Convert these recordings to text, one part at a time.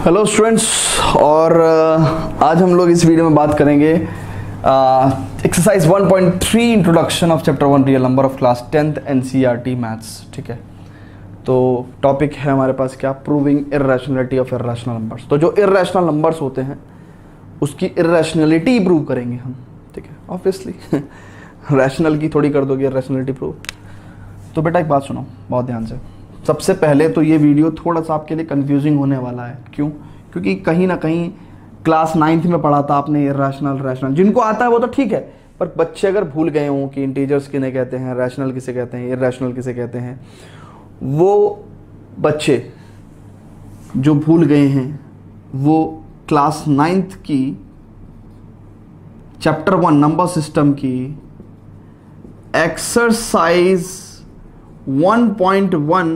Hello students, और आज हम लोग इस वीडियो में बात करेंगे exercise 1.3 introduction of chapter 1 real number of class 10th NCERT maths. ठीक है, तो टॉपिक है हमारे पास क्या, प्रूविंग इर्रेशनलिटी ऑफ इर्रेशनल नंबर्स। तो जो इर्रेशनल नंबर्स होते हैं उसकी इर्रेशनलिटी प्रूव करेंगे हम। ठीक है, ऑब्वियसली रैशनल की थोड़ी कर दोगे इर्रेशनलिटी प्रूव। तो बेटा एक बात सुनो बहुत ध्यान से। सबसे पहले तो ये वीडियो थोड़ा सा आपके लिए कंफ्यूजिंग होने वाला है। क्यों? क्योंकि कहीं ना कहीं क्लास 9th में पढ़ा था आपने इर्रेशनल रैशनल। जिनको आता है वो तो ठीक है, पर बच्चे अगर भूल गए हों कि इंटीजर्स किन्हें कहते हैं, रैशनल किसे कहते हैं, इर्रेशनल किसे कहते हैं, वो बच्चे जो भूल गए हैं वो क्लास 9th की चैप्टर 1 नंबर सिस्टम की एक्सरसाइज 1.1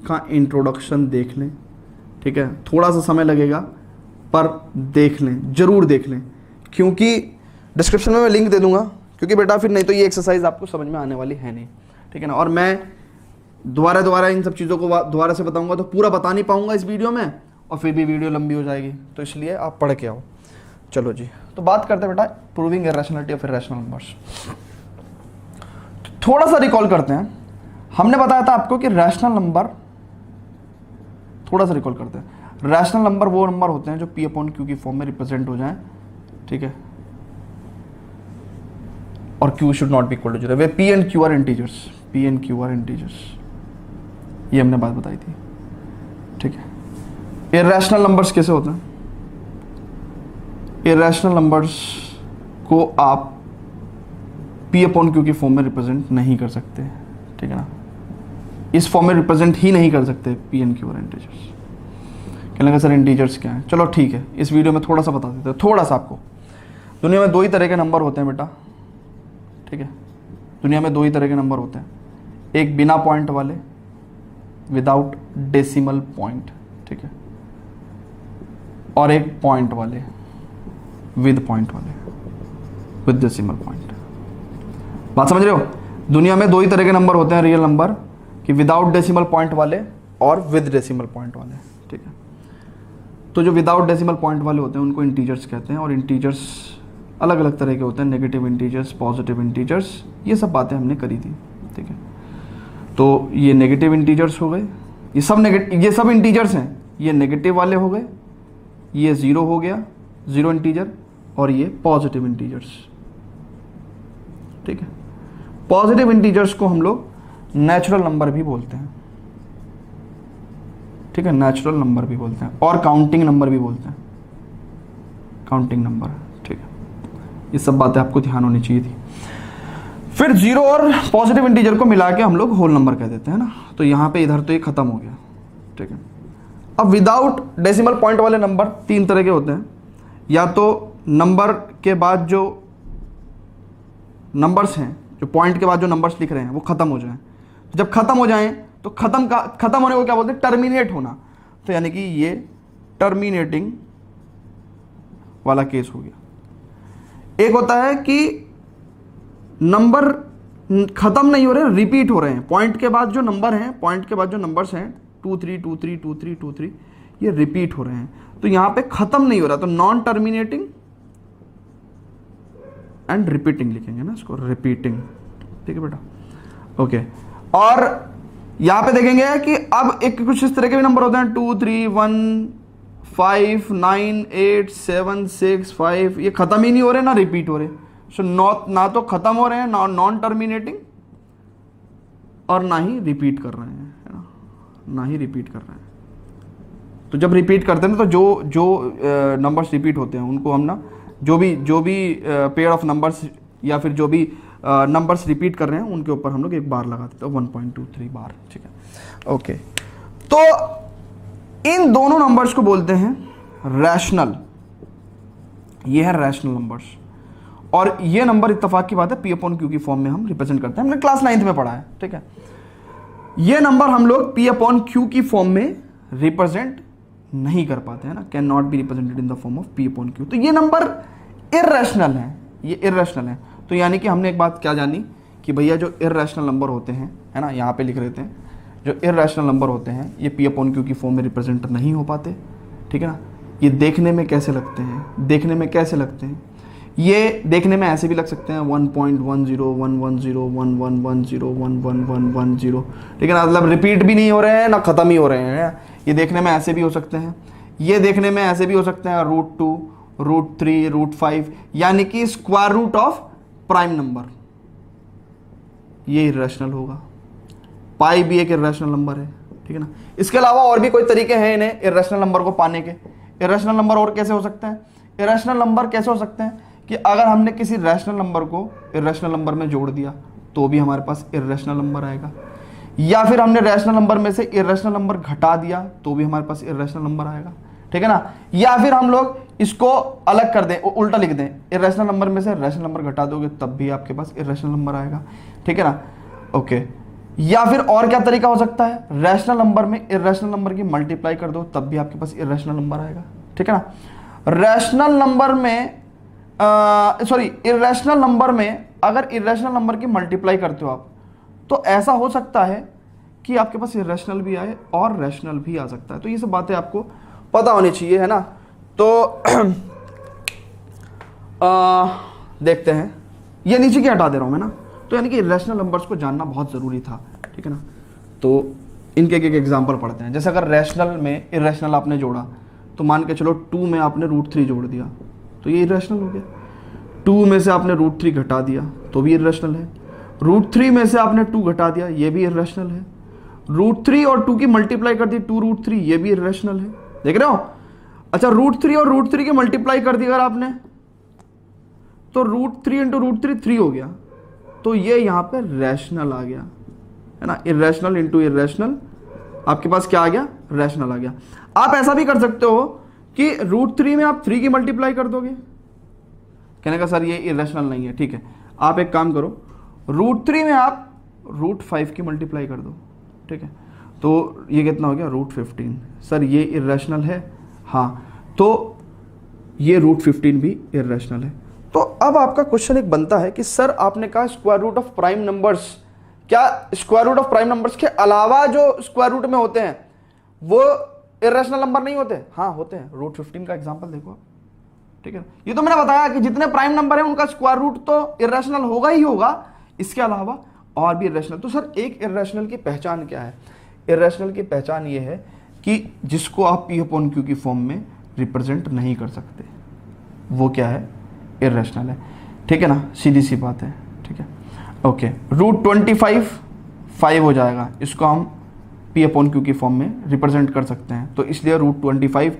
का इंट्रोडक्शन देख लें। ठीक है, थोड़ा सा समय लगेगा पर देख लें, जरूर देख लें, क्योंकि डिस्क्रिप्शन में मैं लिंक दे दूंगा। क्योंकि बेटा फिर नहीं तो ये एक्सरसाइज आपको समझ में आने वाली है नहीं। ठीक है ना, और मैं दोबारा इन सब चीज़ों को दोबारा से बताऊंगा तो पूरा बता नहीं पाऊंगा इस वीडियो में, और फिर भी वीडियो लंबी हो जाएगी, तो इसलिए आप पढ़ के आओ। चलो जी, तो बात करते हैं बेटा प्रूविंग इर्रेशनलिटी ऑफ इर्रेशनल नंबर्स। थोड़ा सा रिकॉल करते हैं। हमने बताया था आपको कि रैशनल नंबर, थोड़ा सा रिकॉल करते हैं। रैशनल नंबर वो नंबर होते हैं जो P अपॉन Q की फॉर्म में रिप्रेजेंट हो जाएं। ठीक है, और Q should not be equal to 0। Where P and Q are integers, P and Q are integers, ये हमने बात बताई थी। ठीक है, इर्रेशनल नंबर्स कैसे होते हैं? इर्रेशनल नंबर्स को आप P अपॉन Q की फॉर्म में रिप्रेजेंट नहीं कर सकते। ठीक है ना, इस फॉर्म में रिप्रेजेंट ही नहीं कर सकते P एंड Q और इंटीजर्स। कहने लगा सर इंटीजर्स क्या है? चलो ठीक है, इस वीडियो में थोड़ा सा बता देते हैं, थोड़ा सा आपको। दुनिया में दो ही तरह के नंबर होते हैं बेटा। ठीक है, दुनिया में दो ही तरह के नंबर होते हैं, एक बिना पॉइंट वाले, विदाउट डेसिमल पॉइंट। ठीक है, और एक पॉइंट वाले, विद पॉइंट वाले, विद डेसिमल पॉइंट। बात समझ रहे हो? दुनिया में दो ही तरह के नंबर होते हैं रियल नंबर, कि विदाउट डेसिमल पॉइंट वाले और विद डेसिमल पॉइंट वाले। ठीक है, तो जो विदाउट डेसिमल पॉइंट वाले होते हैं उनको इंटीजर्स कहते हैं, और इंटीजर्स अलग अलग तरह के होते हैं, नेगेटिव इंटीजर्स, पॉजिटिव इंटीजर्स, ये सब बातें हमने करी थी। ठीक है, तो ये नेगेटिव इंटीजर्स हो गए, ये सब इंटीजर्स हैं, ये नेगेटिव वाले हो गए, ये 0 हो गया, 0 इंटीजर, और ये पॉजिटिव इंटीजर्स। ठीक है, पॉजिटिव इंटीजर्स को हम लोग नेचुरल नंबर भी बोलते हैं। ठीक है, नेचुरल नंबर भी बोलते हैं, और काउंटिंग नंबर भी बोलते हैं, काउंटिंग नंबर। ठीक है, ये सब बातें आपको ध्यान होनी चाहिए थी। फिर 0 और पॉजिटिव इंटीजर को मिला के हम लोग होल नंबर कह देते हैं ना। तो यहां पे इधर तो ये खत्म हो गया। ठीक है, अब विदाउट डेसिमल पॉइंट वाले नंबर 3 तरह के होते हैं। या तो नंबर के बाद जो नंबर्स हैं, जो पॉइंट के बाद जो नंबर्स लिख रहे हैं वो खत्म हो जाएं। जब खत्म हो जाएं तो खत्म होने को क्या बोलते हैं? टर्मिनेट होना। तो यानी कि ये टर्मिनेटिंग वाला केस हो गया। एक होता है कि नंबर खत्म नहीं हो रहे, रिपीट हो रहे हैं। पॉइंट के बाद जो नंबर हैं, पॉइंट के बाद जो नंबर्स हैं 2 3 2 3 2 3 2 3, ये रिपीट हो रहे हैं। तो यहां पे खत्म नहीं हो रहा, तो नॉन टर्मिनेटिंग एंड रिपीटिंग लिखेंगे ना इसको, रिपीटिंग। ठीक है बेटा, ओके। और यहां पे देखेंगे कि अब एक कुछ इस तरह के भी नंबर होते हैं, 2 3 1 5 9 8 7 6 5, ये खत्म ही नहीं हो रहे ना रिपीट हो रहे। सो ना तो खत्म हो रहे हैं, ना नॉन टर्मिनेटिंग, और ना ही रिपीट कर रहे हैं, है ना ही रिपीट कर रहे हैं। तो जब रिपीट करते हैं ना, तो जो नंबर्स रिपीट होते हैं उनको हम ना, जो भी पेयर ऑफ नंबर्स या फिर जो भी नंबर्स रिपीट कर रहे हैं उनके ऊपर हम लोग एक बार लगा देते हैं, 1.23 बार। ठीक है, ओके। तो इन दोनों नंबर्स को बोलते हैं रैशनल। ये है रैशनल नंबर्स, और ये नंबर इत्तेफाक की बात है P अपॉन Q की फॉर्म में हम रिप्रेजेंट करते हैं। हमने क्लास 9th में पढ़ा है। ठीक है, ये नंबर हम लोग P अपॉन Q की फॉर्म में रिप्रेजेंट नहीं कर पाते हैं ना, can not be represented in the form of P upon Q। तो ये नंबर इर्रेशनल है, ये इर्रेशनल है। तो यानी कि हमने एक बात क्या जानी कि भैया जो इर्रेशनल नंबर होते हैं, है ना, यहाँ पे लिख लेते हैं, जो इर्रेशनल नंबर होते हैं ये P अपॉन Q की फॉर्म में रिप्रेजेंट नहीं हो पाते, ठीक है ना। ये देखने में कैसे लगते हैं, देखने में कैसे लगते हैं, ये देखने में ऐसे भी लग सकते हैं 1.10 ठीक है ना, मतलब रिपीट भी नहीं हो रहे हैं ना ख़त्म ही हो रहे हैं। ये देखने में ऐसे भी हो सकते हैं, ये देखने में ऐसे भी हो सकते हैं √2, √3, √5, यानी कि square root of prime number, ये इर्रेशनल होगा। पाई भी एक इर्रेशनल नंबर है, ठीक है ना। इसके अलावा और भी कोई तरीके हैं इन्हें इर्रेशनल नंबर को पाने के। इर्रेशनल नंबर और कैसे हो सकते हैं, इर्रेशनल नंबर कैसे हो सकते हैं कि अगर हमने किसी रैशनल नंबर को इर्रेशनल नंबर में जोड़ दिया तो भी हमारे पास इर्रेशनल नंबर आएगा, या फिर हमने रैशनल नंबर में से इर्रेशनल नंबर घटा दिया तो भी हमारे पास इर्रेशनल नंबर आएगा, ठीक है ना। या फिर हम लोग इसको अलग कर दें, उल्टा लिख दें, इर्रेशनल नंबर में से रैशनल नंबर घटा दोगे तब भी आपके पास इर्रेशनल नंबर आएगा, ठीक है ना। ओके, या फिर और क्या तरीका हो सकता है, रैशनल नंबर में इर्रेशनल नंबर की मल्टीप्लाई कर दो तब भी आपके पास इर्रेशनल नंबर आएगा, ठीक है ना। रैशनल नंबर में इर्रेशनल नंबर में अगर इर्रेशनल नंबर की मल्टीप्लाई करते हो आप, तो ऐसा हो सकता है कि आपके पास इर्रेशनल भी आए और रैशनल भी आ सकता है। तो ये सब बातें आपको पता होनी चाहिए, है ना। तो देखते हैं, ये नीचे की हटा दे रहा हूं मैं ना। तो यानी कि इर्रेशनल नंबर्स को जानना बहुत ज़रूरी था, ठीक है ना। तो इनके एक एग्जाम्पल पढ़ते हैं। जैसे अगर रैशनल में इर्रेशनल आपने जोड़ा, तो मान के चलो 2 में आपने √3 जोड़ दिया तो ये इर्रेशनल हो गया। 2 में से आपने √3 घटा दिया तो भी इर्रेशनल है। √3 में से आपने 2 घटा दिया, ये भी इर्रेशनल है। √3 और 2 की मल्टीप्लाई कर दी 2√3, ये भी इर्रेशनल है, देख रहे हो। अच्छा, √3 और √3 की मल्टीप्लाई कर दी अगर आपने, तो √3 × √3 3 हो गया, तो ये यहाँ पे रैशनल आ गया, है ना। इर्रेशनल इंटू इर्रेशनल, आपके पास क्या आ गया, रैशनल आ गया। आप ऐसा भी कर सकते हो कि √3 में आप 3 की मल्टीप्लाई कर दोगे। कहने का सर ये इर्रेशनल नहीं है, ठीक है, आप एक काम करो, √3 में आप √5 की मल्टीप्लाई कर दो, ठीक है, तो ये कितना हो गया, √15। सर ये इर्रेशनल है, हाँ, तो ये √15 भी इर्रेशनल है। तो अब आपका क्वेश्चन एक बनता है कि सर आपने कहा square root of prime numbers, क्या square root of prime numbers के अलावा जो स्क्वायर रूट में होते हैं वो इर्रेशनल नंबर नहीं होते? हाँ होते हैं, √15 का एग्जांपल देखो आप, ठीक है। ये तो मैंने बताया कि जितने प्राइम नंबर हैं उनका स्क्वायर रूट तो इर्रेशनल होगा ही होगा, इसके अलावा और भी इर्रेशनल। तो सर एक इर्रेशनल की पहचान क्या है? इर्रेशनल की पहचान ये है कि जिसको आप P/Q की फॉर्म में रिप्रेजेंट नहीं कर सकते, वो क्या है, इर्रेशनल है, ठीक है ना, सीधी सी बात है, ठीक है। ओके, √25 5 हो जाएगा, इसको हम P/Q की फॉर्म में रिप्रेजेंट कर सकते हैं, तो इसलिए √25।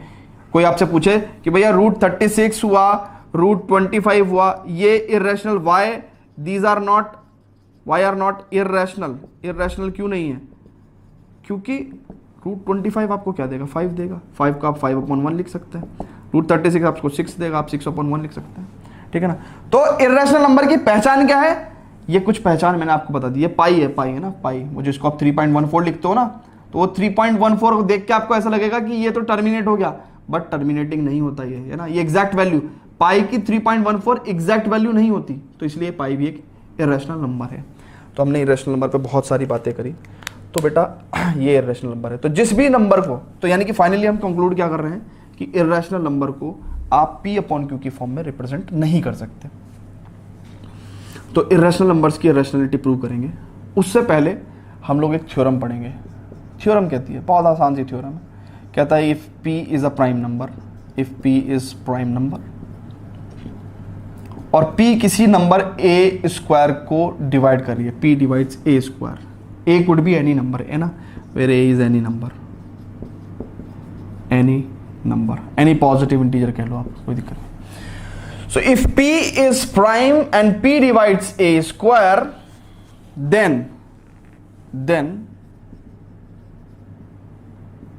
कोई आपसे पूछे कि भैया √36 हुआ, √25 हुआ, ये irrational, why are not irrational. Irrational क्यों नहीं है? क्योंकि √25 आपको क्या देगा, 5 देगा, 5 का आप 5/1 लिख सकते हैं, √36 आपको 6 देगा, आप 6/1 लिख सकते हैं, ठीक है ना। तो इर्रेशनल नंबर की पहचान क्या है? ये कुछ पहचान मैंने आपको बता दी, ये पाई है ना, पाई, मुझे इसको आप 3.14 लिखते हो ना, तो वो 3.14 को देख के आपको ऐसा लगेगा कि ये तो टर्मिनेट हो गया, बट टर्मिनेटिंग नहीं होता ये, है ना। ये एग्जैक्ट वैल्यू, पाई की 3.14 एग्जैक्ट वैल्यू नहीं होती, तो इसलिए पाई भी एक इर्रेशनल नंबर है। तो हमने इर्रेशनल नंबर पे बहुत सारी बातें करी, तो बेटा ये इर्रेशनल नंबर है। तो जिस भी नंबर को, तो यानी कि फाइनली हम कंक्लूड क्या कर रहे हैं कि इर्रेशनल नंबर को आप P/Q की फॉर्म में रिप्रेजेंट नहीं कर सकते। तो इर्रेशनल नंबर्स की इर्रेशनलिटी प्रूव करेंगे, उससे पहले हम लोग एक थ्योरम पढ़ेंगे। थ्योरम कहती है, बहुत आसान सी थ्योरम है, कहता है if P is a prime number, if P is prime number और P किसी नंबर a स्क्वायर को डिवाइड कर रही है, P divides a square, a could be any number, है ना, where a is any number, any positive integer कह लो आप, कोई दिक्कत नहीं। So if P is prime and P divides a square, then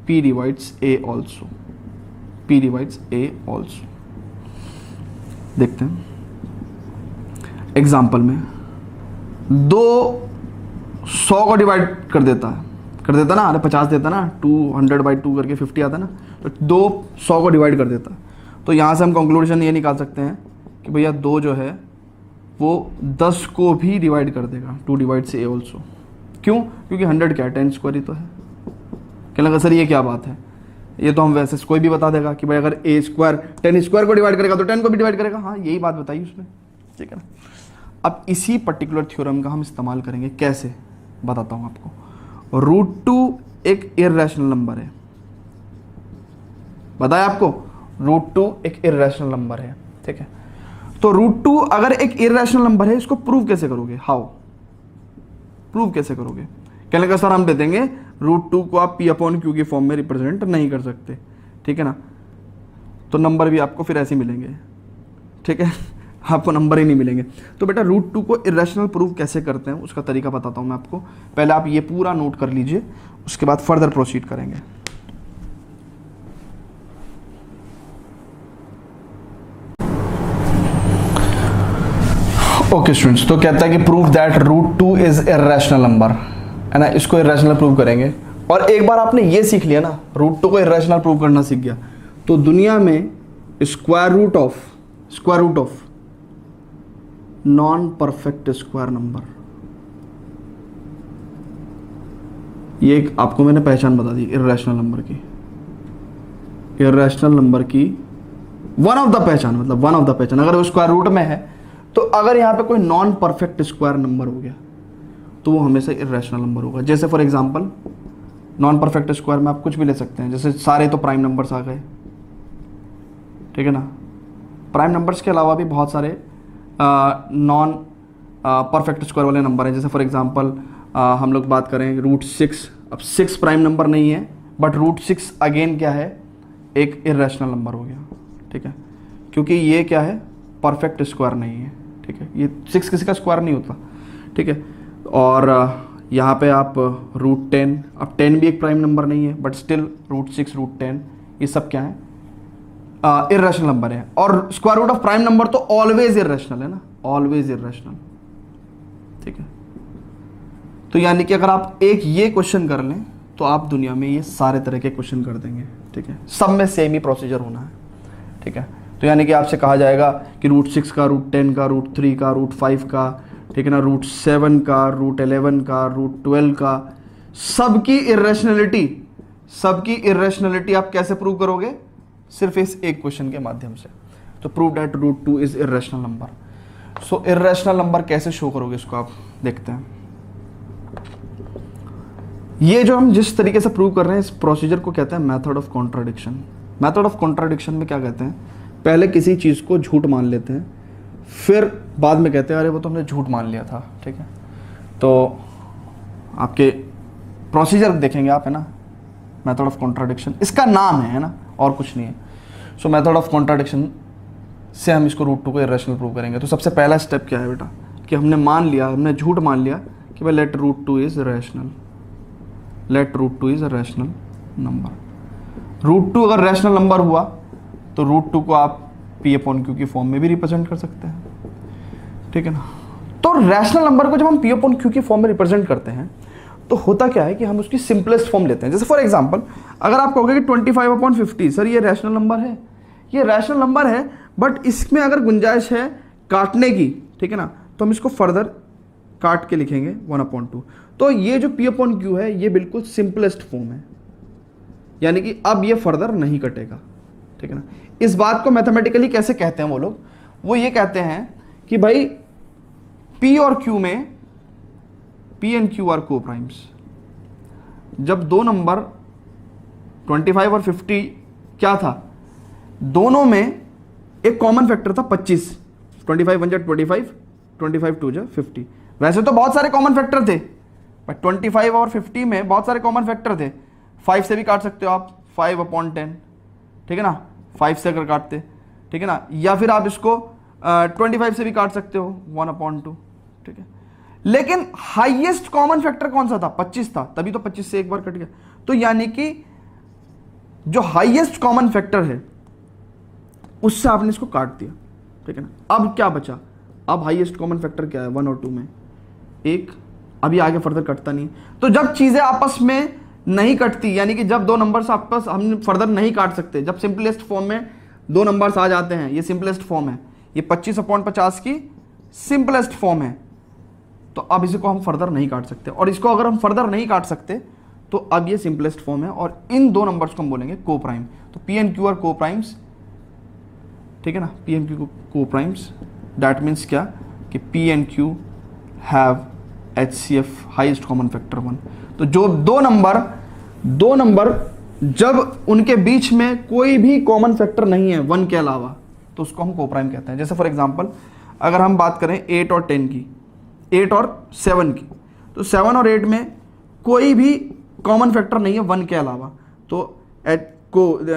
P divides a also. P divides a also. देखते हैं एग्जाम्पल में, 2 100 को डिवाइड कर देता ना, अरे 50 देता ना, 200/2 करके 50 आता ना, तो 2 100 को डिवाइड कर देता। तो यहाँ से हम कंक्लूजन ये निकाल सकते हैं कि भैया 2 जो है वो 10 को भी डिवाइड कर देगा, 2 डिवाइड्स a ऑल्सो। क्यों? क्योंकि 100 क्या है, 10 स्क्वायर ही तो है। क्या लगा सर ये क्या बात है? ये तो हम वैसे कोई भी बता देगा कि भाई अगर ए स्क्वायर 10 स्क्वायर को डिवाइड करेगा तो 10 को भी डिवाइड करेगा, हाँ यही बात बताई उसने, ठीक है ना। अब इसी पर्टिकुलर थ्योरम का हम इस्तेमाल करेंगे, कैसे बताता हूँ आपको। √2 एक इर्रेशनल नंबर है, बताया आपको, √2 एक इर्रेशनल नंबर है, ठीक है। तो √2 अगर एक इर्रेशनल नंबर है, इसको प्रूव कैसे करोगे, हाउ प्रूव कैसे करोगे। कहने का सर हम दे देंगे √2 को आप P/Q की फॉर्म में रिप्रेजेंट नहीं कर सकते, ठीक है ना, तो नंबर भी आपको फिर ऐसे मिलेंगे, ठीक है, आपको नंबर ही नहीं मिलेंगे। तो बेटा √2 को इरेशनल प्रूव कैसे करते हैं उसका तरीका बताता हूं मैं आपको, पहले आप ये पूरा नोट कर लीजिए, उसके बाद फर्दर प्रोसीड करेंगे। ओके स्टूडेंट्स, तो कहता है कि prove that √2 is irrational number, है ना, इसको इरेशनल प्रूव करेंगे। और एक बार आपने ये सीख लिया ना, √2 को इरेशनल प्रूव करना सीख गया, तो दुनिया में square root of non perfect square number, ये एक आपको मैंने पहचान बता दी इरेशनल नंबर की, इरेशनल नंबर की वन ऑफ द पहचान, मतलब वन ऑफ द पहचान, अगर वो स्क्वायर रूट में है तो अगर यहां पे कोई नॉन परफेक्ट स्क्वायर नंबर हो गया तो वो हमेशा इरेशनल नंबर होगा। जैसे for example non perfect square में आप कुछ भी ले सकते हैं, जैसे सारे तो प्राइम नंबर्स आ गए, ठीक है ना, प्राइम नंबर्स के अलावा भी बहुत सारे नॉन परफेक्ट स्क्वायर वाले नंबर हैं। जैसे फॉर एग्जांपल हम लोग बात करें √6, अब 6 प्राइम नंबर नहीं है, बट √6 अगेन क्या है, एक इरेशनल नंबर हो गया, ठीक है, क्योंकि ये क्या है, परफेक्ट स्क्वायर नहीं है, ठीक है, ये 6 किसी का स्क्वायर नहीं होता, ठीक है। और यहाँ पे आप √10, अब 10 भी एक प्राइम नंबर नहीं है, बट स्टिल √6, √10 ये सब क्या है, इरेशनल नंबर है। और square root of prime number तो ऑलवेज इरेशनल है ना, ऑलवेज इरेशनल, ठीक है। तो यानी कि अगर आप एक ये क्वेश्चन कर लें तो आप दुनिया में ये सारे तरह के क्वेश्चन कर देंगे, ठीक है, सब में सेम ही प्रोसीजर होना है, ठीक है। तो यानी कि आपसे कहा जाएगा कि √6 का, √10 का, √3 का, √5 का, ठीक है ना, √7 का, √11 का, √12 का, सबकी इरेशनलिटी आप कैसे प्रूव करोगे, सिर्फ इस एक क्वेश्चन के माध्यम से। तो prove that √2 is irrational number. So irrational number कैसे शो करोगे, इसको आप देखते हैं। ये जो हम जिस तरीके से प्रूव कर रहे हैं, इस प्रोसीजर को कहते हैं method of contradiction. Method of contradiction में क्या कहते हैं, पहले किसी चीज को झूठ मान लेते हैं, फिर बाद में कहते हैं अरे वो तो हमने झूठ मान लिया था, ठीक है। तो आपके प्रोसीजर देखेंगे आप, है ना, मेथड ऑफ कॉन्ट्राडिक्शन इसका नाम है ना, और कुछ नहीं है। सो मेथड ऑफ कॉन्ट्राडिक्शन से हम इसको √2 को इरेशनल प्रूव करेंगे। तो सबसे पहला स्टेप क्या है बेटा, कि हमने मान लिया, हमने झूठ मान लिया कि भाई let √2 is rational, let √2 is a rational number. √2 अगर रैशनल नंबर हुआ तो √2 को आप P/Q की फॉर्म में भी रिप्रेजेंट कर सकते हैं, ठीक है ना। तो रैशनल नंबर को जब हम P/Q की फॉर्म में रिप्रेजेंट करते हैं तो होता क्या है कि हम उसकी सिंपलेस्ट फॉर्म लेते हैं। जैसे फॉर एग्जांपल अगर आप कहोगे कि 25/50, सर ये रैशनल नंबर है, ये रैशनल नंबर है, बट इसमें अगर गुंजाइश है काटने की, ठीक है ना, तो हम इसको फर्दर काट के लिखेंगे 1/2। तो ये जो P/Q है ये बिल्कुल सिंपलेस्ट फॉर्म है, यानी कि अब ये फर्दर नहीं कटेगा, ठीक है ना। इस बात को मैथमेटिकली कैसे कहते हैं वो लोग, वो ये कहते हैं कि भाई P और Q में, P एंड Q आर को प्राइम्स। जब दो नंबर 25 और 50 क्या था, दोनों में एक कॉमन फैक्टर था 25, 25 1 जा 25, 25 2 जा 50। वैसे तो बहुत सारे कॉमन फैक्टर थे, बट 25 और 50 में बहुत सारे कॉमन फैक्टर थे। 5 से भी काट सकते हो आप, 5/10, ठीक है ना, 5 से अगर काटते, ठीक है ना, या फिर आप इसको 25 से भी काट सकते हो 1/2, ठीक है। लेकिन हाईएस्ट कॉमन फैक्टर कौन सा था, 25 था, तभी तो 25 से एक बार कट गया। तो यानी कि जो हाईएस्ट कॉमन फैक्टर है उससे आपने इसको काट दिया, ठीक है ना। अब क्या बचा, अब हाईएस्ट कॉमन फैक्टर क्या है 1 और 2 में, एक, अभी आगे फर्दर कटता नहीं। तो जब चीजें आपस में नहीं कटती, यानी कि जब दो नंबर्स आपस हम फर्दर नहीं काट सकते, जब सिंपलेस्ट फॉर्म में दो नंबर्स आ जाते हैं, ये सिंपलेस्ट फॉर्म है, ये 25/50 की सिंपलेस्ट फॉर्म है, तो अब इसको हम फर्दर नहीं काट सकते। और इसको अगर हम फर्दर नहीं काट सकते तो अब ये सिंपलेस्ट फॉर्म है और इन दो नंबर्स को हम बोलेंगे को प्राइम। तो पी एंड क्यू आर को प्राइम्स, ठीक है ना, पी एंड क्यू को प्राइम्स, दैट मीन्स क्या कि P and Q have HCF highest common factor 1। तो जो दो नंबर जब उनके बीच में कोई भी कॉमन फैक्टर नहीं है 1 के अलावा, तो उसको हम को प्राइम कहते हैं। जैसे फॉर एग्जांपल अगर हम बात करें 8 और 10 की, 8 और 7 की, तो 7 और 8 में कोई भी कॉमन फैक्टर नहीं है 1 के अलावा, तो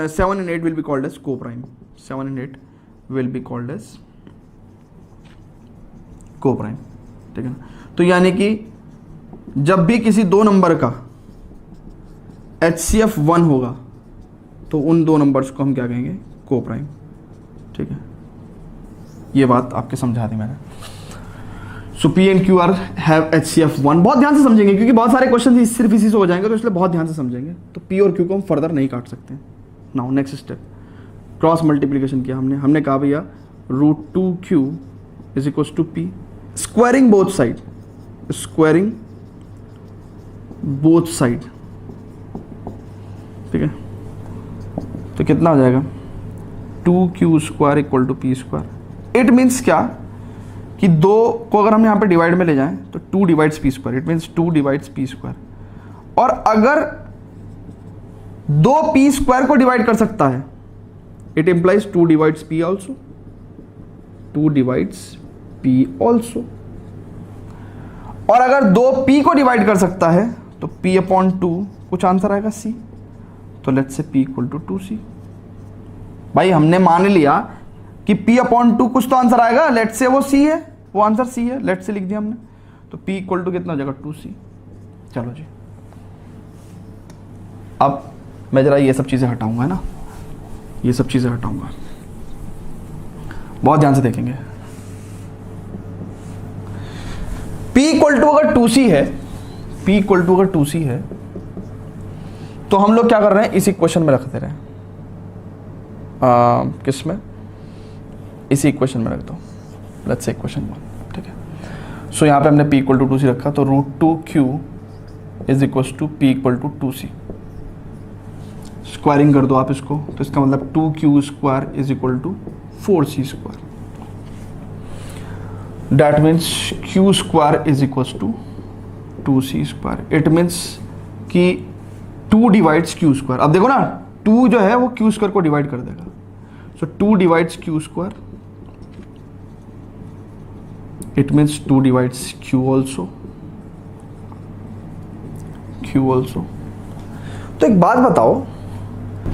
7 and 8 will be called as coprime. 7 and 8 will be called as coprime, ठीक है ना। तो यानी कि जब भी किसी दो नंबर का HCF 1 होगा तो उन दो नंबर्स को हम क्या कहेंगे, को प्राइम, ठीक है। ये बात आपके समझा दी मैंने। So P and Q are have HCF 1। बहुत ध्यान से समझेंगे क्योंकि बहुत सारे क्वेश्चन सिर्फ इसी से हो जाएंगे, तो इसलिए बहुत ध्यान से समझेंगे। तो पी और क्यू को हम फर्दर नहीं काट सकते। Now next step, cross multiplication किया हमने कहा भैया √2q is equal to p, squaring both side, squaring both side, ठीक है। तो कितना हो जाएगा 2q square equal to p square. It means क्या कि दो को अगर हम यहाँ पे डिवाइड में ले जाएं तो 2 divides p square, it means 2 divides p square. और अगर 2 p स्क्वायर को डिवाइड कर सकता है, it implies 2 divides p also, 2 divides p also. और अगर 2 p को डिवाइड कर सकता है तो p/2 कुछ आंसर आएगा c। तो let's say p equal to 2c। भाई हमने मान लिया कि p/2 कुछ तो आंसर आएगा, लेट्स से वो c है, वो आंसर c है, लेट्स से लिख दिया हमने। तो p इक्वल टू कितना हो जाएगा 2c। चलो जी, अब मैं जरा ये सब चीजें हटाऊंगा, है ना, ये सब चीजें हटाऊंगा, बहुत ध्यान से देखेंगे। p इक्वल टू अगर 2c है, p इक्वल टू अगर 2c है, तो हम लोग क्या कर रहे हैं, इस इक्वेशन में रख दे रहे हैं। किस में, इसी इक्वेशन में रख दो, लेट्स से इक्वेशन 1, ठीक है। सो यहाँ पे हमने p इक्वल टू 2c रखा, तो √2q is equal to p equal to 2c। Squaring कर दो आप इसको, तो इसका मतलब 2q square is equal to 4c square. That means q square is equal to 2c square. It means कि 2 डिवाइड्स q स्क्वायर। अब देखो ना, 2 जो है वो q स्क्वायर को डिवाइड कर देगा। सो 2 divides q square, it means 2 divides q also, q also. तो एक बात बताओ,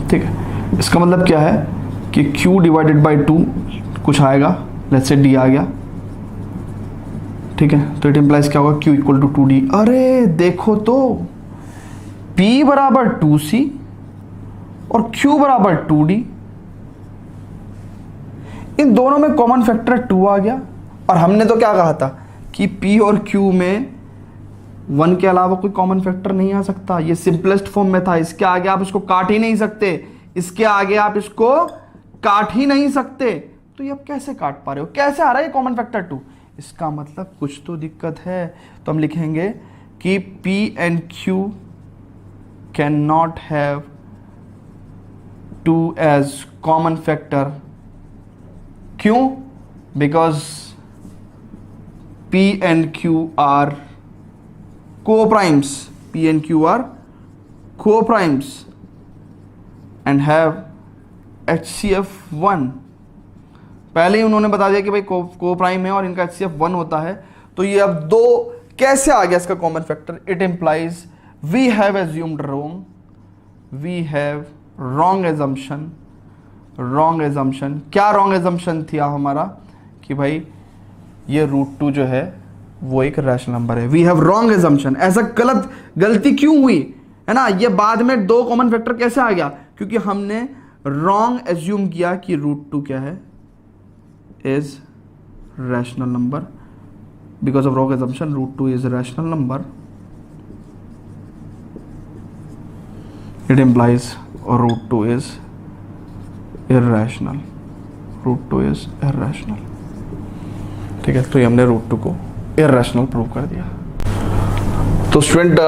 ठीक है, इसका मतलब क्या है कि q डिवाइडेड बाई 2 कुछ आएगा, लेट्स से d आ गया, ठीक है। तो इट इंप्लाइज क्या होगा, q इक्वल टू 2d। अरे देखो तो p बराबर 2c और q बराबर 2d, इन दोनों में कॉमन फैक्टर 2 आ गया। और हमने तो क्या कहा था कि p और q में 1 के अलावा कोई कॉमन फैक्टर नहीं आ सकता। ये सिंपलेस्ट फॉर्म में था, इसके आगे आप इसको काट ही नहीं सकते, इसके आगे आप इसको काट ही नहीं सकते। तो ये आप कैसे काट पा रहे हो, कैसे आ रहा है कॉमन फैक्टर 2? इसका मतलब कुछ तो दिक्कत है। तो हम लिखेंगे कि p and q can not have 2 as common factor. क्यों? Because p and q are co-primes, p and q are co-primes and have HCF 1। पहले ही उन्होंने बता दिया कि भाई को प्राइम है और इनका HCF 1 होता है। तो ये अब 2 कैसे आ गया इसका common factor? It implies we have assumed wrong, we have wrong assumption. Wrong assumption, क्या रॉन्ग एजम्पशन थी हमारा कि भाई ये √2 जो है वो एक रैशनल नंबर है। We have wrong assumption. ऐसा गलती क्यों हुई है ना? ये बाद में 2 कॉमन फैक्टर कैसे आ गया? क्योंकि हमने रॉन्ग एज्यूम किया कि √2 क्या है, is rational number. Because of wrong assumption √2 is rational number. It implies √2 is irrational, √2 is irrational। ठीक है, तो ये हमने √2 को irrational प्रूव कर दिया। तो स्टूडेंट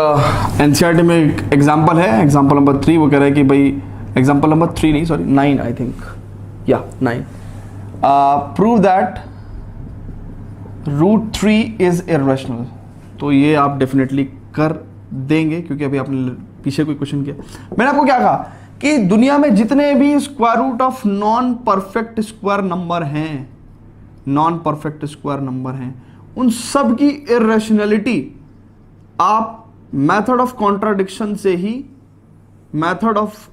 एनसीईआरटी में एक एग्जाम्पल है, एग्जाम्पल नंबर 3, वो कह रहा है कि भाई एग्जाम्पल नंबर 3 नहीं सॉरी 9 आई थिंक, या 9, prove that root 3 is irrational. तो ये आप डेफिनेटली कर देंगे क्योंकि अभी आपने पीछे कोई क्वेश्चन किया। मैंने आपको क्या कहा कि दुनिया में जितने भी square root of non perfect square number हैं, नॉन परफेक्ट स्क्वायर नंबर हैं, उन सब की इरेशनलिटी आप मेथड ऑफ कॉन्ट्राडिक्शन से ही, मेथड ऑफ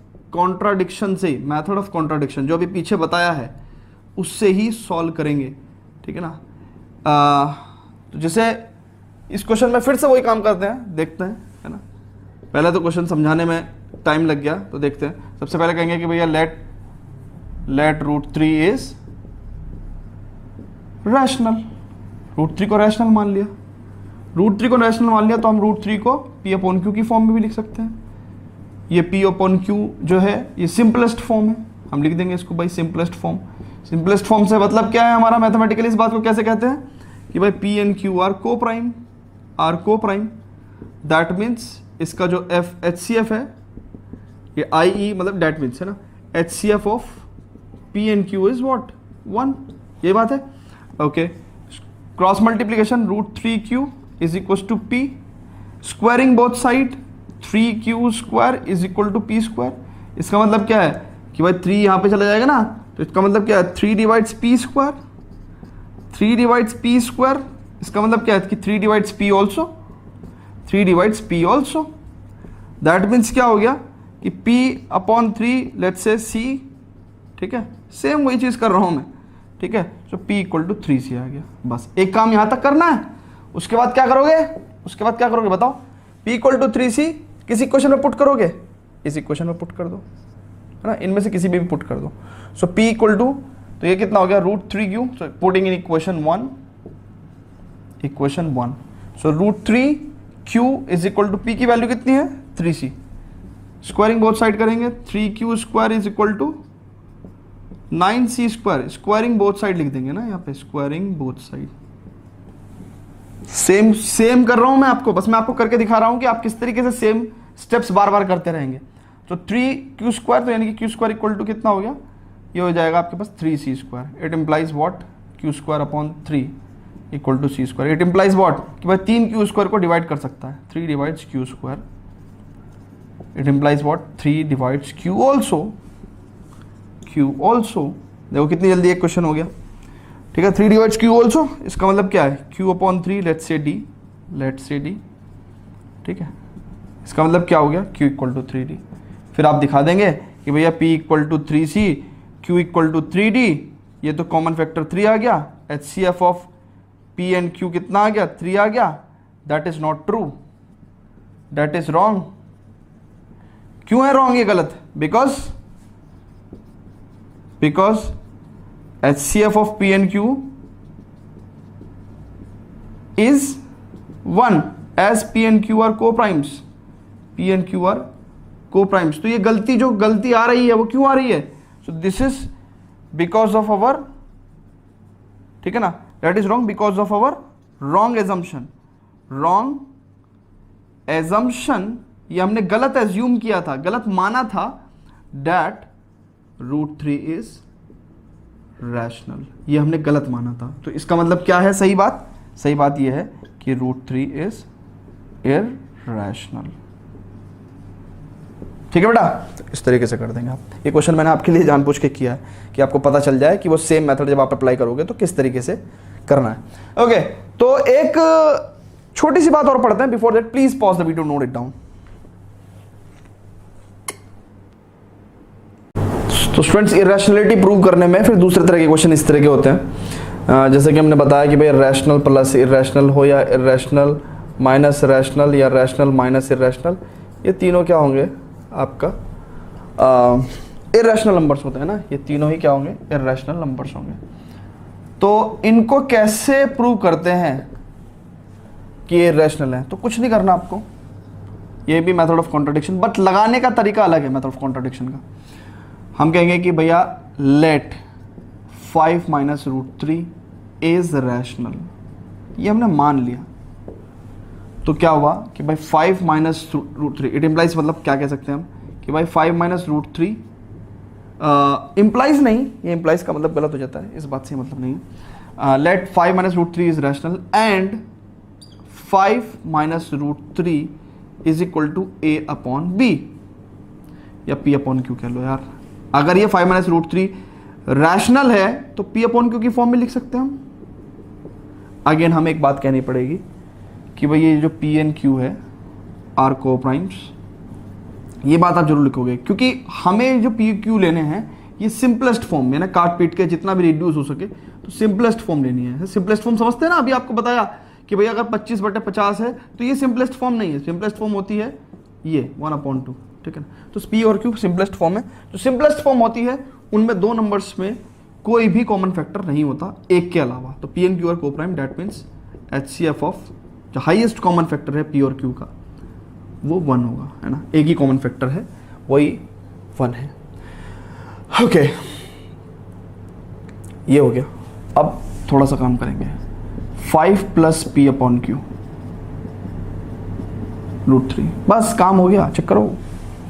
कॉन्ट्राडिक्शन जो अभी पीछे बताया है उससे ही सॉल्व करेंगे, ठीक है ना। तो जैसे इस क्वेश्चन में फिर से वही काम करते हैं, देखते हैं, है ना। पहले तो क्वेश्चन समझाने में टाइम लग गया, तो देखते हैं। सबसे पहले कहेंगे कि भैया let root 3 is rational. Root 3 को रैशनल मान लिया, रूट 3 को रैशनल मान लिया तो हम रूट 3 को पी अपॉन क्यू की फॉर्म में भी लिख सकते हैं। ये पी अपॉन क्यू जो है ये सिंपलेस्ट फॉर्म है, हम लिख देंगे इसको भाई सिंपलेस्ट फॉर्म। सिंपलेस्ट फॉर्म से मतलब क्या है हमारा मैथमेटिकली, इस बात को कैसे कहते हैं कि भाई पी एंड क्यू आर को प्राइम, दैट मीन्स इसका जो एफ एच सी एफ है ये आई ई मतलब दैट मीन्स है ना, H C F of P and Q is what 1, ये बात है। Okay, cross multiplication root 3q is equal to P, squaring both side 3q square is equal to P square. इसका मतलब क्या है कि भाई 3 यहाँ पे चला जाएगा ना, तो इसका मतलब क्या है 3 divides P square, 3 divides P square. इसका मतलब क्या है कि 3 divides P also, 3 divides P also. That means क्या हो गया कि p upon 3 let's say c, ठीक है, सेम वही चीज़ कर रहा हूँ मैं, ठीक है। तो p इक्वल टू 3c आ गया। बस एक काम यहाँ तक करना है, उसके बाद क्या करोगे, उसके बाद क्या करोगे बताओ। p इक्वल टू 3c किसी क्वेश्चन में पुट करोगे, इसी क्वेश्चन में पुट कर दो, है ना, इनमें से किसी भी पुट कर दो। सो p इक्वल टू, तो ये कितना हो गया root 3q, so putting in equation 1, so root 3q is equal to p की वैल्यू कितनी है 3c, स्क्वायरिंग बोथ साइड करेंगे 3q square is equal to 9c square, squaring both side लिख देंगे ना यहाँ पे, स्क्वायरिंग बोथ साइड। सेम कर रहा हूं मैं आपको, बस मैं आपको करके दिखा रहा हूं कि आप किस तरीके से सेम स्टेप्स बार बार करते रहेंगे। तो 3q स्क्वायर, तो यानी कि q स्क्वायर इक्वल टू कितना हो गया, ये हो जाएगा आपके पास 3c square. It implies what, q square upon 3 equal to c square. It implies what कि भाई 3q स्क्वायर को डिवाइड कर सकता है, 3 divides q square. It implies what 3 divides q also, देखो कितनी जल्दी एक क्वेश्चन हो गया, ठीक है। 3 डिवाइड्स q ऑल्सो, इसका मतलब क्या है q upon 3 let's say d, ठीक है। इसका मतलब क्या हो गया q इक्वल टू 3d। फिर आप दिखा देंगे कि भैया p equal to 3c, q equal to 3d, ये तो कॉमन फैक्टर 3 आ गया, HCF of p and q कितना आ गया 3 आ गया। That is not true, that is wrong. क्यों है रॉन्ग, ये गलत, because HCF of P and Q is 1 as P and Q are co-primes, P and Q are co-primes। तो ये जो गलती आ रही है वो क्यों आ रही है, so this is because of our, ठीक है ना, that is wrong because of our wrong assumption, ये हमने गलत एज्यूम किया था, गलत माना था that रूट 3 इज रैशनल, ये हमने गलत माना था। तो इसका मतलब क्या है, सही बात ये है कि रूट 3 इज इरैशनल, ठीक है बेटा। तो इस तरीके से कर देंगे आप। ये क्वेश्चन मैंने आपके लिए जानबूझ के किया है कि आपको पता चल जाए कि वो सेम मेथड जब आप अप्लाई करोगे तो किस तरीके से करना है। ओके, तो एक छोटी सी बात और पढ़ते हैं। Before that please pause the video, note it down. तो स्टूडेंट्स, इरेशनलिटी प्रूव करने में फिर दूसरे तरह के क्वेश्चन इस तरह के होते हैं, जैसे कि हमने बताया कि भाई रैशनल प्लस इरेशनल हो, या इरेशनल माइनस रैशनल, या रैशनल माइनस इरेशनल, ये तीनों क्या होंगे आपका इरेशनल नंबर्स होते हैं ना, ये तीनों ही क्या होंगे इरेशनल नंबर्स होंगे। तो इनको कैसे प्रूव करते हैं कि ये इरेशनल है, तो कुछ नहीं करना आपको, ये भी मेथड ऑफ कॉन्ट्रडिक्शन, बट लगाने का तरीका अलग है मेथड ऑफ कॉन्ट्रडिक्शन का। हम कहेंगे कि भैया let 5 minus root 3 is rational, ये हमने मान लिया। तो क्या हुआ कि भाई 5 minus root three, it implies, मतलब क्या कह सकते हैं हम कि भाई 5 माइनस रूट थ्री, इम्प्लाइज नहीं, ये इम्प्लाइज का मतलब गलत हो जाता है, इस बात से मतलब नहीं है। Let 5 minus root three is rational and 5 minus root three is equal to a upon B या p अपॉन क्यू कह लो यार। अगर ये 5 माइनस रूट थ्री रैशनल है तो p अपॉन क्यू की फॉर्म में लिख सकते हैं हम। अगेन हमें एक बात कहनी पड़ेगी कि भाई ये जो p एंड q है आर को प्राइम्स, ये बात आप जरूर लिखोगे क्योंकि हमें जो p q लेने हैं ये सिंपलेस्ट फॉर्म में ना, काट पीट के जितना भी रिड्यूस हो सके तो सिंपलेस्ट फॉर्म लेनी है। सिंपलेस्ट फॉर्म समझते हैं ना, अभी आपको बताया कि भाई अगर 25/50 है तो ये सिंपलेस्ट फॉर्म नहीं है, सिंपलेस्ट फॉर्म होती है ये 1/2, ठीक है ना। तो p और q सिंपलेस्ट फॉर्म है। जो सिंपलेस्ट फॉर्म होती है उनमें दो नंबर्स में कोई भी कॉमन फैक्टर नहीं होता एक के अलावा, तो p and q are coprime, that means HCF of जो हाईएस्ट कॉमन फैक्टर है p और q का वो 1 होगा, है ना। एक ही कॉमन फैक्टर है वही 1 है। ओके ये हो गया। अब थोड़ा सा काम करेंगे, 5 plus p upon Q root three, बस काम हो गया, चेक करो।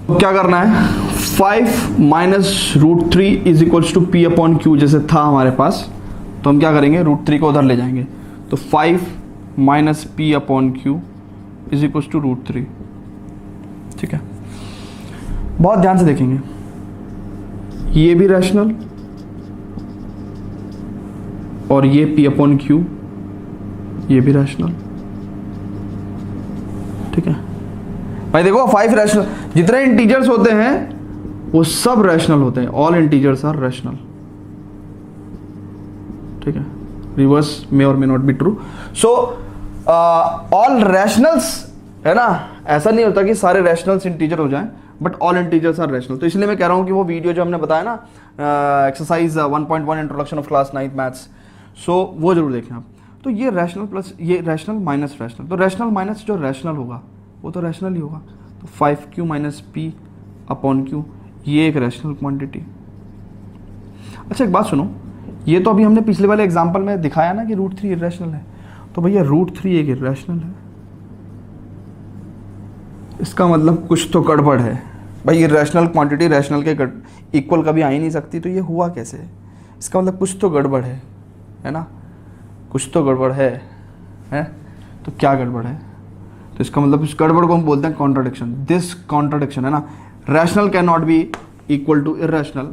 तो क्या करना है, 5 minus root three is equals to p upon Q जैसे था हमारे पास, तो हम क्या करेंगे रूट थ्री को उधर ले जाएंगे, तो 5 minus p upon Q is equals to root three, ठीक है। बहुत ध्यान से देखेंगे, ये भी रैशनल और ये p अपॉन क्यू ये भी रैशनल, ठीक है भाई। देखो 5 रैशनल, जितने इंटीजर्स होते हैं वो सब रैशनल होते हैं, ऑल इंटीजर्स आर रैशनल, ठीक है। रिवर्स मे और may not be true. So all rationals, है ना, ऐसा नहीं होता कि सारे रैशनल्स इंटीजर हो जाएं, but all integers are rational. तो इसलिए मैं कह रहा हूं कि वो वीडियो जो हमने बताया ना, exercise 1.1 introduction of class 9th maths, so वो जरूर देखें आप। तो ये रैशनल प्लस ये रैशनल माइनस रैशनल, तो रैशनल माइनस जो रैशनल होगा वो तो रैशनल ही होगा। तो 5q minus p upon q ये एक रैशनल क्वांटिटी। अच्छा एक बात सुनो, ये तो अभी हमने पिछले वाले एग्जांपल में दिखाया ना कि रूट थ्री इर्रेशनल है, तो भैया रूट थ्री एक इर्रेशनल है, इसका मतलब कुछ तो गड़बड़ है भाई। इर्रेशनल क्वांटिटी रैशनल के इक्वल कभी आ ही नहीं सकती, तो ये हुआ कैसे, इसका मतलब कुछ तो गड़बड़ है ना, कुछ तो गड़बड़ है। तो क्या गड़बड़ है, तो इसका मतलब इस गड़बड़ को हम बोलते हैं कॉन्ट्राडिक्शन। दिस कॉन्ट्राडिक्शन, है ना, rational can not be equal to irrational,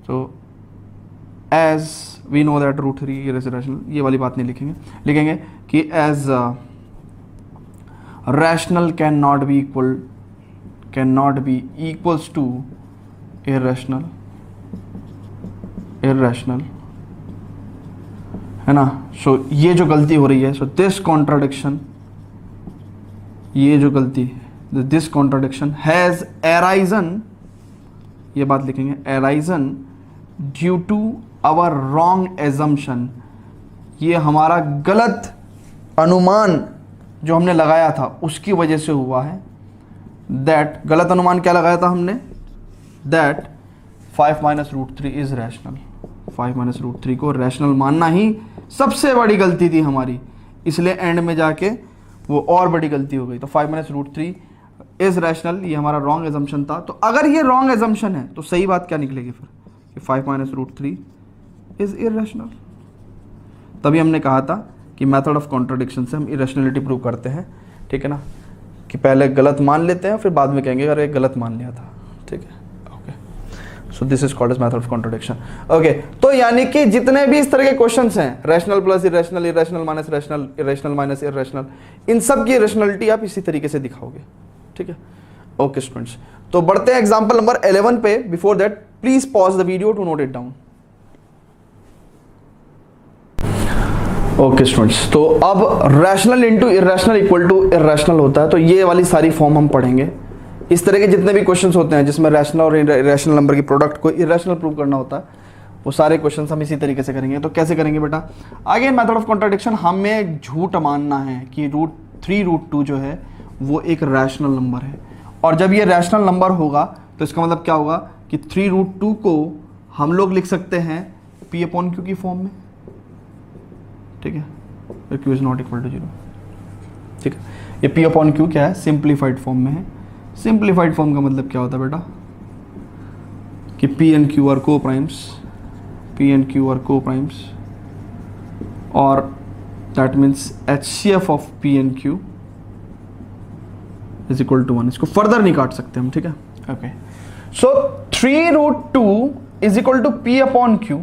तो as we know that root three is rational, ये वाली बात नहीं लिखेंगे, लिखेंगे कि as rational can not be equals to irrational, है ना। सो ये जो गलती हो रही है, सो दिस कॉन्ट्राडिक्शन, ये जो गलती है, दिस कॉन्ट्राडिक्शन हैज अराइजन, ये बात लिखेंगे, arisen due to our wrong assumption, ये हमारा गलत अनुमान जो हमने लगाया था उसकी वजह से हुआ है। दैट गलत अनुमान क्या लगाया था हमने, that 5 minus root three is rational, 5 minus root three को रैशनल मानना ही सबसे बड़ी गलती थी हमारी, इसलिए एंड में जाके वो और बड़ी गलती हो गई। तो 5 minus root three is rational, ये हमारा रॉन्ग एजम्पशन था। तो अगर ये रॉन्ग एजम्पशन है तो सही बात क्या निकलेगी फिर, कि 5 minus root three is irrational. तभी हमने कहा था कि मेथड ऑफ कॉन्ट्राडिक्शन से हम इरेशनलिटी प्रूव करते हैं, ठीक है ना, कि पहले गलत मान लेते हैं फिर बाद में कहेंगे अरे गलत मान लिया था, ठीक है। Okay, so this is called as method of contradiction. Okay, तो यानी कि जितने भी इस तरह के क्वेश्चंस हैं, rational plus irrational, irrational minus rational, irrational minus irrational, इन सब की इरेशनलिटी आप इसी तरीके से दिखाओगे, ठीक है। ओके स्टूडेंट्स, तो बढ़ते हैं एग्जाम्पल नंबर 11 पे। Before that please pause the video to note it down. Okay students, तो अब rational into irrational equal to irrational होता है, तो ये वाली सारी फॉर्म हम पढ़ेंगे। इस तरह के जितने भी क्वेश्चंस होते हैं जिसमें रैशनल और इरेशनल नंबर की प्रोडक्ट को इरेशनल प्रूव करना होता है, वो सारे क्वेश्चंस हम इसी तरीके से करेंगे। तो कैसे करेंगे बेटा, अगेन मेथड ऑफ कॉन्ट्राडिक्शन, हमें झूठ मानना है कि रूट थ्री रूट टू जो है वो एक रैशनल नंबर है, और जब ये रैशनल नंबर होगा तो इसका मतलब क्या होगा कि 3 रूट 2 को हम लोग लिख सकते हैं p अपॉन क्यू की फॉर्म में, ठीक है, Q is not equal to 0। ठीक है। ये पी अपॉन क्यू क्या है, सिंप्लीफाइड फॉर्म में है। सिंप्लीफाइड फॉर्म का मतलब क्या होता है बेटा, कि P and Q are coprimes, P and Q are coprimes, और that means HCF of P and Q is equal to 1। इसको फर्दर नहीं काट सकते हम, ठीक है। Okay, so 3√2 is equal to P upon Q,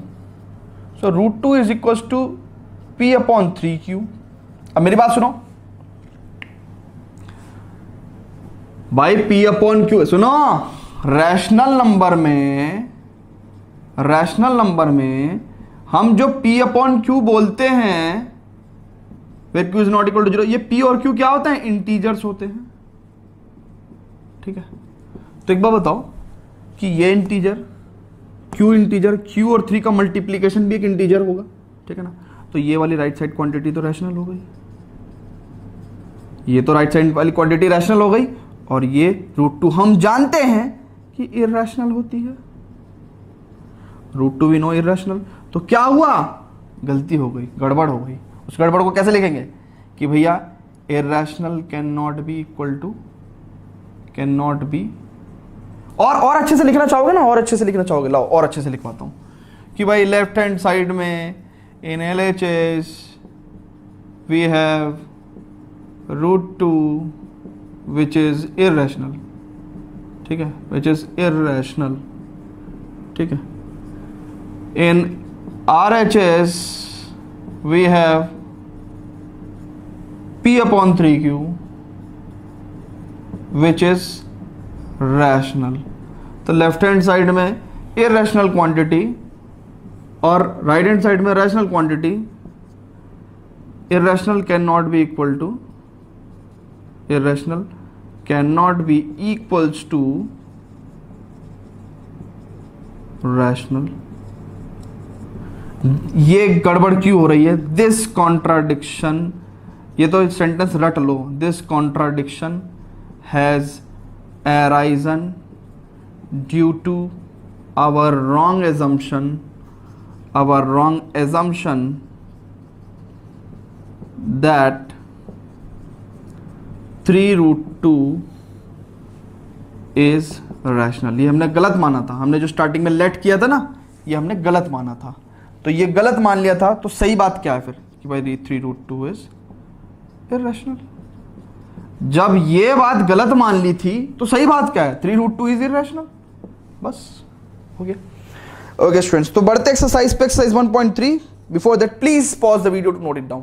so √2 is equal to P upon 3q। अब मेरी बात सुनो भाई, पी अपॉन क्यू सुनो, रैशनल नंबर में हम जो पी अपॉन क्यू बोलते हैं, where Q is not equal to 0, ये पी और क्यू क्या होते हैं, इंटीजर्स होते हैं, ठीक है। तो एक बार बताओ कि ये इंटीजर क्यू और 3 का मल्टीप्लीकेशन भी एक इंटीजर होगा, ठीक है ना। तो ये वाली राइट साइड क्वांटिटी तो रैशनल हो गई, ये तो राइट साइड वाली क्वांटिटी रैशनल हो गई, और ये √2 हम जानते हैं कि इरैशनल होती है, √2 वी नो इरैशनल। तो क्या हुआ, गलती हो गई, गड़बड़ हो गई। उस गड़बड़ को कैसे लिखेंगे कि भैया irrational can not be equal to, can not be, और अच्छे से लिखना चाहोगे ना, और अच्छे से लिखना चाहोगे, लाओ और अच्छे से लिखवाता हूं कि भाई लेफ्ट हैंड साइड में in LHS we have √2 which is irrational, ठीक है, which is irrational, ठीक है। in RHS we have P upon 3Q which is rational। तो लेफ्ट हैंड साइड में irrational क्वांटिटी और राइट हैंड साइड में rational quantity, irrational cannot be equal to, irrational cannot be equals to rational। ये गड़बड़ क्यों हो रही है, दिस कॉन्ट्राडिक्शन, ये तो सेंटेंस रट लो, this contradiction has arisen due to our wrong assumption that 3√2 is rational। ये हमने गलत माना था, हमने जो स्टार्टिंग में लेट किया था ना, ये हमने गलत माना था। तो ये गलत मान लिया था, तो सही बात क्या है फिर कि भाई 3√2 is irrational। जब ये बात गलत मान ली थी तो सही बात क्या है, 3√2 is irrational। बस हो गया। ओके स्टूडेंट्स, तो बढ़ते एक्सरसाइज पे, exercise 1.3। Before that please pause the video to note it down.